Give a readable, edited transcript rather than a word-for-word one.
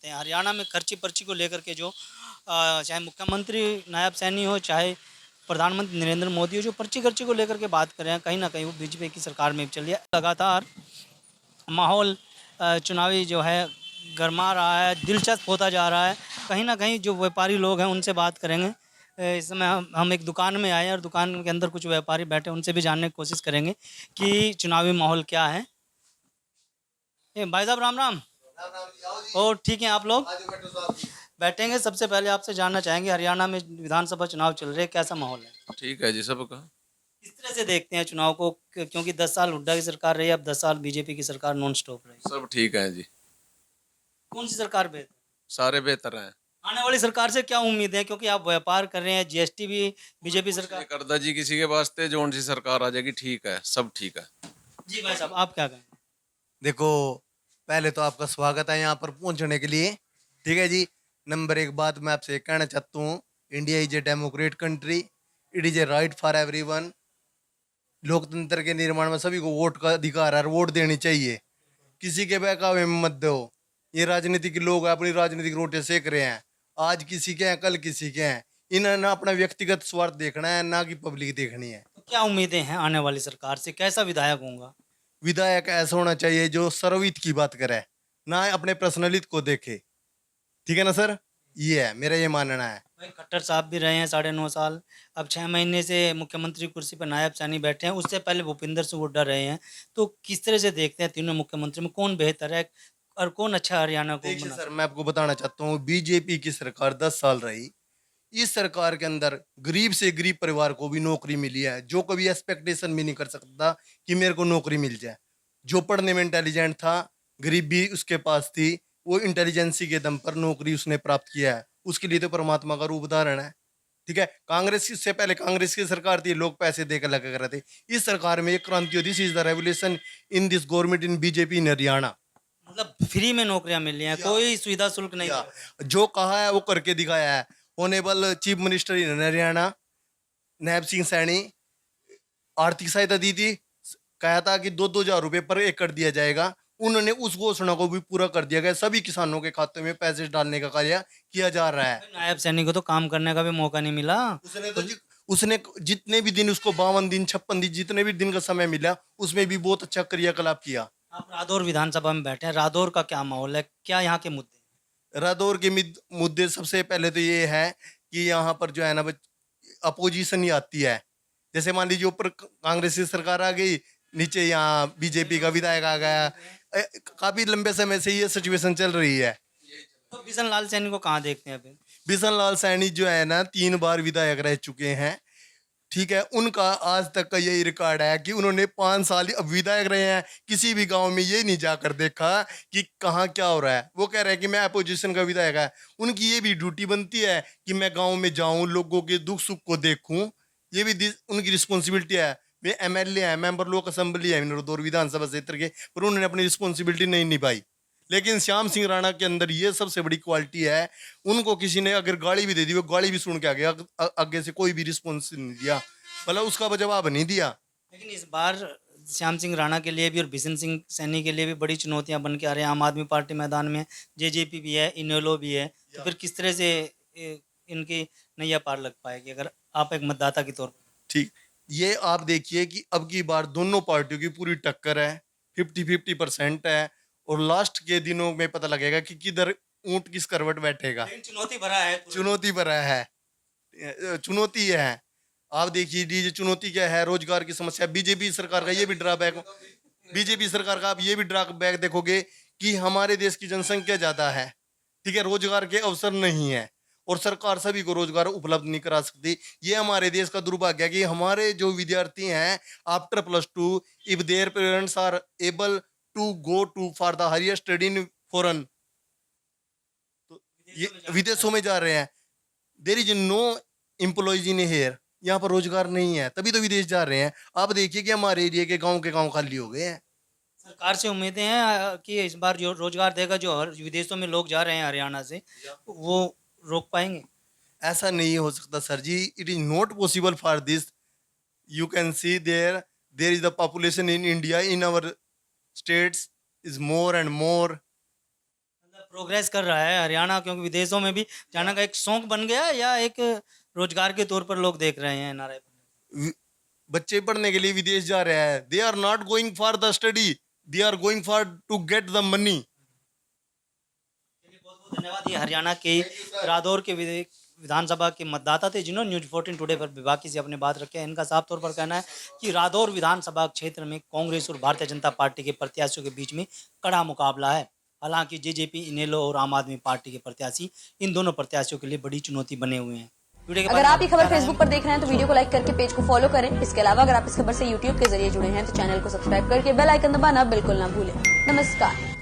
चाहते हैं। हरियाणा में खर्ची पर्ची को लेकर के जो चाहे मुख्यमंत्री नायब सैनी हो, चाहे प्रधानमंत्री नरेंद्र मोदी हो, जो पर्ची खर्ची को लेकर के बात कर रहे हैं, कहीं ना कहीं वो बीजेपी की सरकार में भी चल रही है। लगातार माहौल चुनावी जो है गरमा रहा है, दिलचस्प होता जा रहा है। कहीं ना कहीं जो व्यापारी लोग हैं उनसे बात करेंगे। इस समय हम एक दुकान में आए हैं और दुकान के अंदर कुछ व्यापारी बैठे हैं, उनसे भी जानने की कोशिश करेंगे कि चुनावी माहौल क्या है। भाई साहब राम राम। और ठीक है आप लोग बैठेंगे। सबसे पहले आपसे जानना चाहेंगे, हरियाणा में विधानसभा चुनाव चल रहे हैं, कैसा माहौल है? ठीक है जी सबका। किस तरह से देखते हैं चुनाव को? क्योंकि 10 साल हुड्डा की सरकार रही, अब 10 साल बीजेपी की सरकार नॉन स्टॉप रही। सब ठीक है जी। कौन सी सरकार बेहतर? सारे बेहतर हैं। आने वाली सरकार से क्या उम्मीद है, क्योंकि आप व्यापार कर रहे हैं, जीएसटी भी बीजेपी ये सरकार। करदा जी किसी के वास्ते जो सी सरकार आ जाएगी ठीक है, सब ठीक है। जी भाई साहब आप क्या कहें? देखो, पहले तो आपका स्वागत है यहाँ पर पहुंचने के लिए। ठीक है जी। नंबर एक बात मैं आपसे कहना चाहता हूँ, India is a Democrat country, it is a right for everyone. लोकतंत्र के निर्माण में सभी को वोट का अधिकार है और वोट देनी चाहिए। किसी के बहकावे में मत दो। ये राजनीतिक लोग अपनी राजनीतिक रोटी सेक रहे हैं, आज किसी के हैं कल किसी के हैं। इन्हें ना अपना व्यक्तिगत स्वार्थ देखना है ना कि पब्लिक देखनी है। तो क्या उम्मीदें हैं आने वाली सरकार से? कैसा विधायक होगा? विधायक ऐसा होना चाहिए जो सर्वहित की बात करे, ना अपने पर्सनल हित को देखे। ठीक है ना सर, ये है मेरा ये मानना है। भाई खट्टर साहब भी रहे हैं 9.5 साल, अब 6 महीने से मुख्यमंत्री कुर्सी पर नायब सैनी बैठे हैं, उससे पहले भूपिंदर सिंह हुड्डा रहे हैं। तो किस तरह से देखते हैं तीनों मुख्यमंत्री में कौन बेहतर है और कौन अच्छा हरियाणा को देखिए बना सर, सकता मैं आपको बताना चाहता हूँ, बीजेपी की सरकार 10 साल रही। इस सरकार के अंदर गरीब से गरीब परिवार को भी नौकरी मिली है, जो कभी एक्सपेक्टेशन भी नहीं कर सकता कि मेरे को नौकरी मिल जाए। जो पढ़ने में इंटेलिजेंट था, गरीब भी उसके पास थी, वो इंटेलिजेंसी के दम पर नौकरी उसने प्राप्त किया है। उसके लिए तो परमात्मा का रूप उदाहरण है। ठीक है, कांग्रेस से पहले कांग्रेस की सरकार थी, लोग पैसे देकर लगा कर रहे थे। इस सरकार में एक क्रांति होती, this is the revolution in this government in BJP in Haryana. है? मतलब फ्री में नौकरियां मिल रही हैं, कोई सुविधा शुल्क नहीं या है। जो कहा है वो करके दिखाया है। Honourable chief minister in Haryana Nayab Singh Saini आर्थिक सहायता दी थी, कहा था कि 2-2 हज़ार रुपए पर एकड़ दिया जाएगा। उन्होंने उस घोषणा को भी पूरा कर दिया गया, सभी किसानों के खाते में पैसे डालने का कार्य किया जा रहा है। नायब सैनी को तो काम करने का भी मौका नहीं मिला। उसने तो उसने जितने भी दिन, उसको 52 दिन 56 दिन जितने भी दिन का समय मिला, उसमें भी बहुत अच्छा क्रियाकलाप किया। आप रादौर विधानसभा में बैठे हैं, रादौर का क्या माहौल है, क्या यहाँ के मुद्दे? रादौर के मुद्दे सबसे पहले तो ये है कि यहाँ पर जो है ना, अपोजिशन ही आती है। जैसे मान लीजिए ऊपर कांग्रेस की सरकार आ गई, नीचे यहाँ बीजेपी का विधायक आ गया। काफी लंबे समय से ये सिचुएशन चल रही है। तो बिशन लाल सैनी को कहाँ देखते हैं अभी? बिशन लाल सैनी जो है ना, 3 बार विधायक रह चुके हैं। ठीक है, उनका आज तक का यही रिकॉर्ड है कि उन्होंने 5 साल अब विधायक रहे हैं, किसी भी गांव में ये नहीं जाकर देखा कि कहाँ क्या हो रहा है। वो कह रहे हैं कि मैं अपोजिशन का विधायक है, उनकी ये भी ड्यूटी बनती है कि मैं गांव में जाऊं, लोगों के दुख सुख को देखूं। ये भी उनकी रिस्पॉन्सिबिलिटी है। वे एमएलए हैं, मेंबर लोक असेंबली है इंदौर विधानसभा क्षेत्र के, पर उन्होंने अपनी रिस्पॉन्सिबिलिटी नहीं निभाई। लेकिन श्याम सिंह राणा के अंदर ये सबसे बड़ी क्वालिटी है, उनको किसी ने अगर गाली भी दे दी, वो गाली भी सुन के आ गया, आगे से कोई भी रिस्पॉन्स नहीं दिया, मतलब उसका जवाब नहीं दिया। लेकिन इस बार श्याम सिंह राणा के लिए भी और बिशन सिंह सैनी के लिए भी बड़ी चुनौतियां बन के आ रही हैं। आम आदमी पार्टी मैदान में, जेजेपी भी है, इनेलो भी है, तो फिर किस तरह से इनकी नैया पार लग पाएगी अगर आप एक मतदाता के तौर पर? ठीक, ये आप देखिए कि अब की बार दोनों पार्टियों की पूरी टक्कर है, 50-50% है। और लास्ट के दिनों में पता लगेगा कि किधर ऊंट किस करवट बैठेगा। लेकिन चुनौती भरा है पूरा। चुनौती भरा है, चुनौती है। आप देखिए जी, चुनौती क्या है, रोजगार की समस्या। बीजेपी सरकार का ये भी ड्रॉबैक, बीजेपी सरकार का आप ये भी ड्रॉबैक देखोगे कि हमारे देश की जनसंख्या ज्यादा है, ठीक है, रोजगार के अवसर नहीं है, और सरकार सभी को रोजगार उपलब्ध नहीं करा सकती। ये हमारे देश का दुर्भाग्य है कि हमारे जो विद्यार्थी हैं, after +2 if there parents are able to go to for the higher study in foreign, तो ये विदेशों में जा रहे हैं। There is no employees in here, यहाँ पर रोजगार नहीं है, तभी तो विदेश जा रहे हैं। आप देखिए कि हमारे एरिया के गांव खाली हो गए हैं। सरकार से उम्मीदें हैं कि इस बार जो रोजगार देगा, जो विदेशों में लोग जा रहे हैं हरियाणा से, वो रोक पाएंगे? ऐसा नहीं हो सकता sir ji, it is not possible for this. You can see there is the population in India, in our states is more and more. Progress कर रहा है हरियाणा, क्योंकि विदेशों में भी जाना का एक शौक बन गया है या एक रोजगार के तौर पर लोग देख रहे हैं एनआरआई? बच्चे पढ़ने के लिए विदेश जा रहे हैं, they are not going for the study, they are going for to get the money. बहुत बहुत धन्यवाद। ये हरियाणा के रादौर के विधानसभा के मतदाता थे जिन्होंने न्यूज 14 टुडे पर विभागी से अपनी बात रखी है। इनका साफ तौर पर कहना है कि रादौर विधानसभा क्षेत्र में कांग्रेस और भारतीय जनता पार्टी के प्रत्याशियों के बीच में कड़ा मुकाबला है। हालांकि जेजेपी, इनेलो और आम आदमी पार्टी के प्रत्याशी इन दोनों प्रत्याशियों के लिए बड़ी चुनौती बने हुए हैं। अगर आप ये खबर फेसबुक पर देख रहे हैं तो वीडियो को लाइक करके पेज को फॉलो करें। इसके अलावा अगर आप इस खबर से यूट्यूब के जरिए जुड़े हैं तो चैनल को सब्सक्राइब करके बेल आइकन दबाना बिल्कुल ना भूलें। नमस्कार।